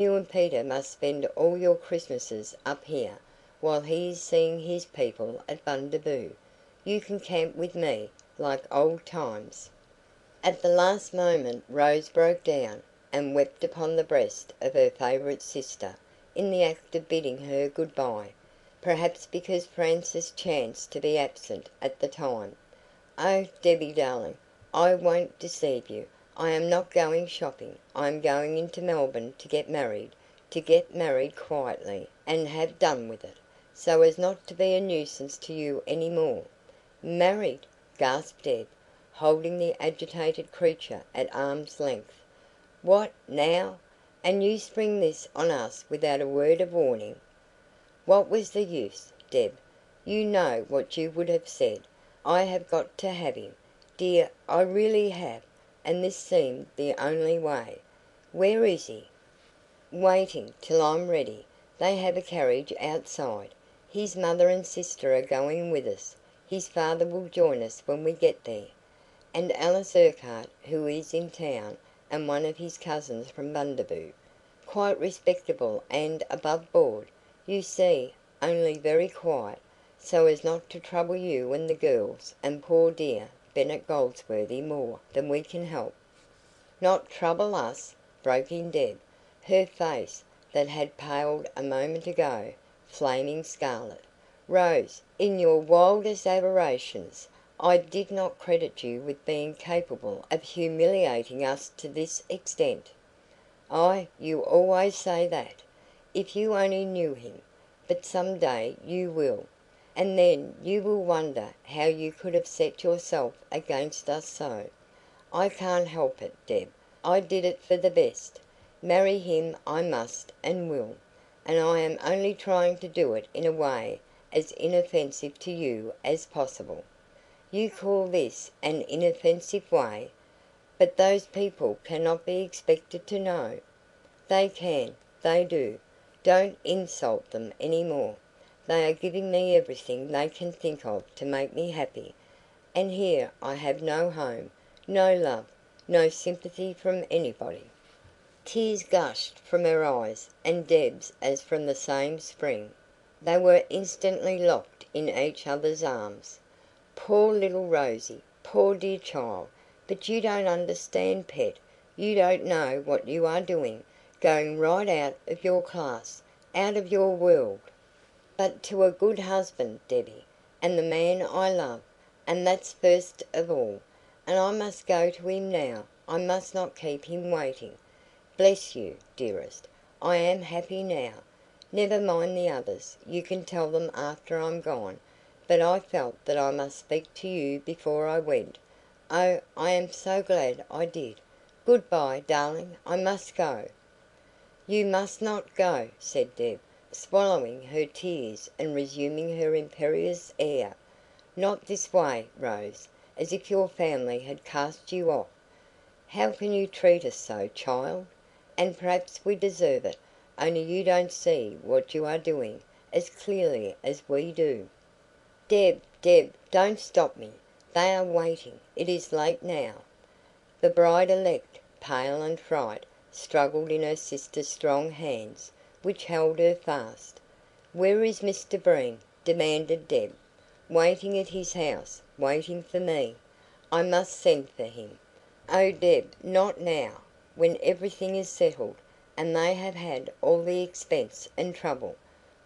You and Peter must spend all your Christmases up here, while he is seeing his people at Bundaboo. You can camp with me, like old times." At the last moment Rose broke down, and wept upon the breast of her favourite sister, in the act of bidding her good bye, perhaps because Frances chanced to be absent at the time. "Oh, Debbie darling, I won't deceive you. I am not going shopping. I am going into Melbourne to get married quietly and have done with it, so as not to be a nuisance to you any more." "Married!" gasped Deb, holding the agitated creature at arm's length. "What, now? And you spring this on us without a word of warning." "What was the use, Deb? You know what you would have said. I have got to have him, dear, I really have, and this seemed the only way. Where is he?" "Waiting till I'm ready. They have a carriage outside. His mother and sister are going with us. His father will join us when we get there. And Alice Urquhart, who is in town, and one of his cousins from Bundaboo. Quite respectable and above board, you see, only very quiet, so as not to trouble you and the girls and poor dear Bennet Goldsworthy more than we can help." "Not trouble us?" broke in Deb, her face, that had paled a moment ago, flaming scarlet. "Rose, in your wildest aberrations, I did not credit you with being capable of humiliating us to this extent." "Ah, you always say that. If you only knew him. But some day you will. And then you will wonder how you could have set yourself against us so. I can't help it, Deb. I did it for the best. Marry him I must and will, and I am only trying to do it in a way as inoffensive to you as possible." "You call this an inoffensive way? But those people cannot be expected to know." "They can. They do. Don't insult them any more. They are giving me everything they can think of to make me happy, and here I have no home, no love, no sympathy from anybody." Tears gushed from her eyes, and Deb's as from the same spring. They were instantly locked in each other's arms. "Poor little Rosie! Poor dear child! But you don't understand, pet. You don't know what you are doing, going right out of your class, out of your world." "But to a good husband, Debbie, and the man I love, and that's first of all. And I must go to him now. I must not keep him waiting. Bless you, dearest. I am happy now. Never mind the others. You can tell them after I'm gone. But I felt that I must speak to you before I went. Oh, I am so glad I did. Good bye, darling. I must go." "You must not go," said Deb, swallowing her tears and resuming her imperious air. "Not this way, Rose, as if your family had cast you off. How can you treat us so, child? And perhaps we deserve it, only you don't see what you are doing as clearly as we do." "Deb, Deb, don't stop me. They are waiting. It is late now." The bride-elect, pale and fright, struggled in her sister's strong hands, which held her fast. "Where is Mr Breen?" demanded Deb. "Waiting at his house, waiting for me. I must send for him." "Oh, Deb, not now, when everything is settled, and they have had all the expense and trouble.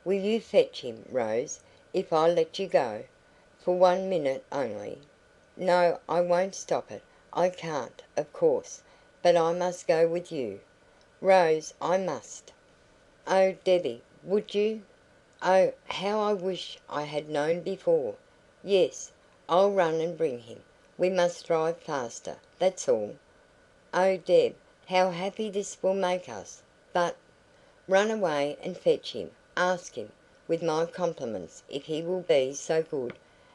Will you fetch him, Rose, if I let you go? For 1 minute only." "No, I won't stop it. I can't, of course, but I must go with you. Rose, I must." "Oh, Debbie, would you? Oh, how I wish I had known before. Yes, I'll run and bring him. We must drive faster, that's all." "Oh, Deb, how happy this will make us! But " "Run away and fetch him. Ask him, with my compliments, if he will be so good,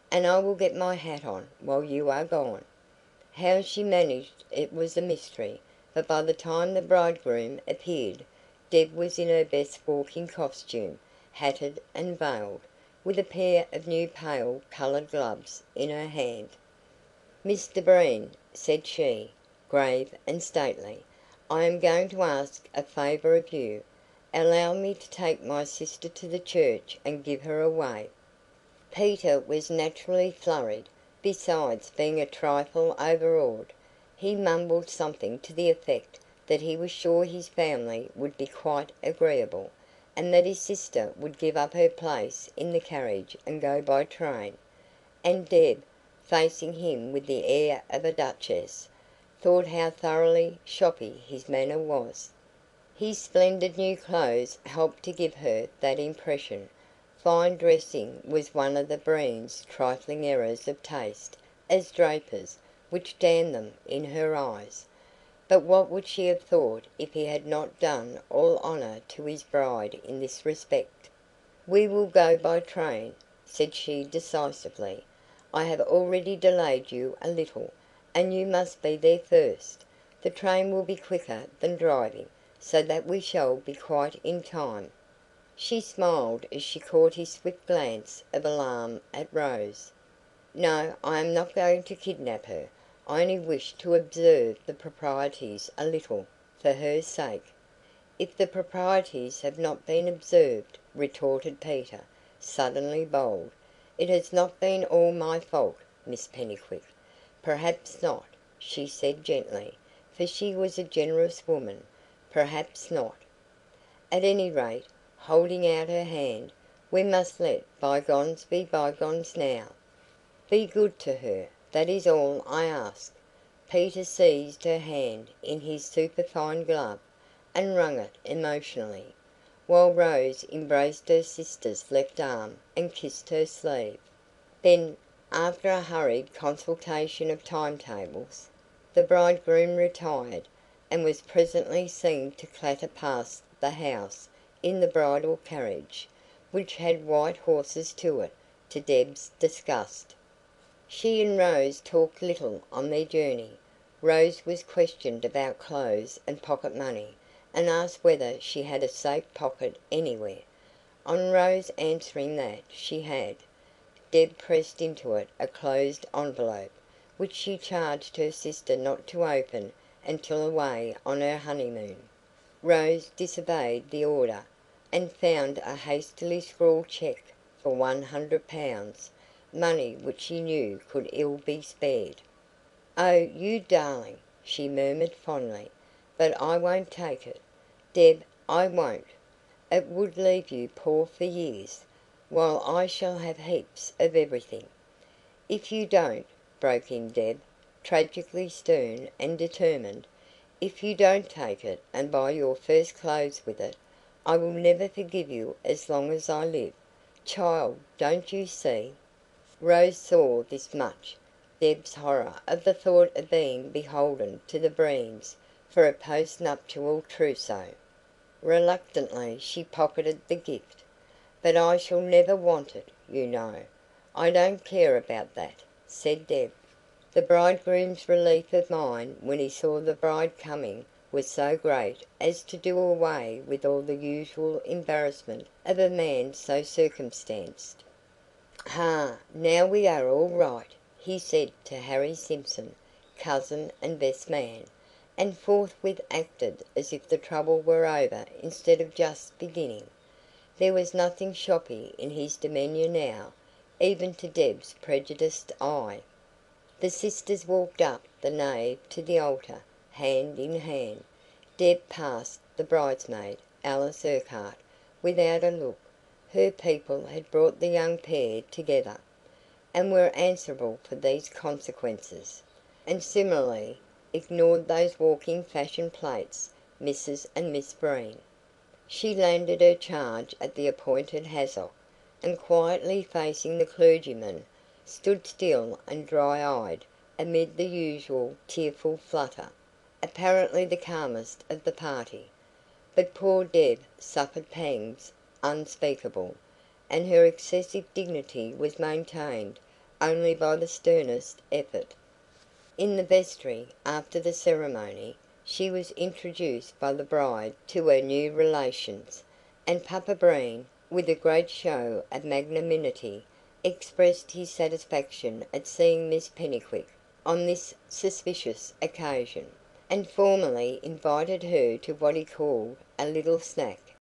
and I will get my hat on while you are gone." How she managed it was a mystery, but by the time the bridegroom appeared, Deb was in her best walking costume, hatted and veiled, with a pair of new pale coloured gloves in her hand. "Mr Breen," said she, grave and stately, I am going to ask a favour of you. Allow me to take my sister to the church and give her away." Peter was naturally flurried, besides being a trifle overawed. He mumbled something to the effect that he was sure his family would be quite agreeable, and that his sister would give up her place in the carriage and go by train. And Deb, facing him with the air of a duchess, thought how thoroughly shoppy his manner was. His splendid new clothes helped to give her that impression. Fine dressing was one of the Breens' trifling errors of taste as drapers, which damned them in her eyes. But what would she have thought if he had not done all honour to his bride in this respect? "We will go by train," said she decisively. "I have already delayed you a little, and you must be there first. The train will be quicker than driving, so that we shall be quite in time." She smiled as she caught his swift glance of alarm at Rose. "No, I am not going to kidnap her. I only wish to observe the proprieties a little, for her sake." "If the proprieties have not been observed," retorted Peter, suddenly bold, "it has not been all my fault, Miss Pennycuick." "Perhaps not," she said gently, for she was a generous woman. "Perhaps not. At any rate," holding out her hand, "we must let bygones be bygones now. Be good to her, that is all I ask." Peter seized her hand in his superfine glove, and wrung it emotionally, while Rose embraced her sister's left arm and kissed her sleeve. Then, after a hurried consultation of timetables, the bridegroom retired, and was presently seen to clatter past the house in the bridal carriage, which had white horses to it, to Deb's disgust. She and Rose talked little on their journey. Rose was questioned about clothes and pocket money, and asked whether she had a safe pocket anywhere. On Rose answering that she had, Deb pressed into it a closed envelope, which she charged her sister not to open until away on her honeymoon. Rose disobeyed the order, and found a hastily scrawled cheque for £100, money which she knew could ill be spared. "Oh, you darling!" she murmured fondly. "But I won't take it, Deb, I won't. It would leave you poor for years, while I shall have heaps of everything." "If you don't," broke in Deb, tragically stern and determined, "if you don't take it and buy your first clothes with it, I will never forgive you as long as I live. Child, don't you see?" Rose saw this much. Deb's horror of the thought of being beholden to the Breens for a post nuptial trousseau. Reluctantly she pocketed the gift. "But I shall never want it, you know." "I don't care about that," said Deb. The bridegroom's relief of mind when he saw the bride coming was so great as to do away with all the usual embarrassment of a man so circumstanced. "Ha! Now we are all right," he said to Harry Simpson, cousin and best man, and forthwith acted as if the trouble were over instead of just beginning. There was nothing shoppy in his demeanour now, even to Deb's prejudiced eye. The sisters walked up the nave to the altar, hand in hand. Deb passed the bridesmaid, Alice Urquhart, without a look. Her people had brought the young pair together, and were answerable for these consequences, and similarly ignored those walking fashion plates, Mrs and Miss Breen. She landed her charge at the appointed hassock, and quietly facing the clergyman, stood still and dry-eyed amid the usual tearful flutter, apparently the calmest of the party. But poor Deb suffered pangs unspeakable, and her excessive dignity was maintained only by the sternest effort. In the vestry, after the ceremony, she was introduced by the bride to her new relations, and Papa Breen, with a great show of magnanimity, expressed his satisfaction at seeing Miss Pennycuick on this suspicious occasion. and formally invited her to what he called a little snack.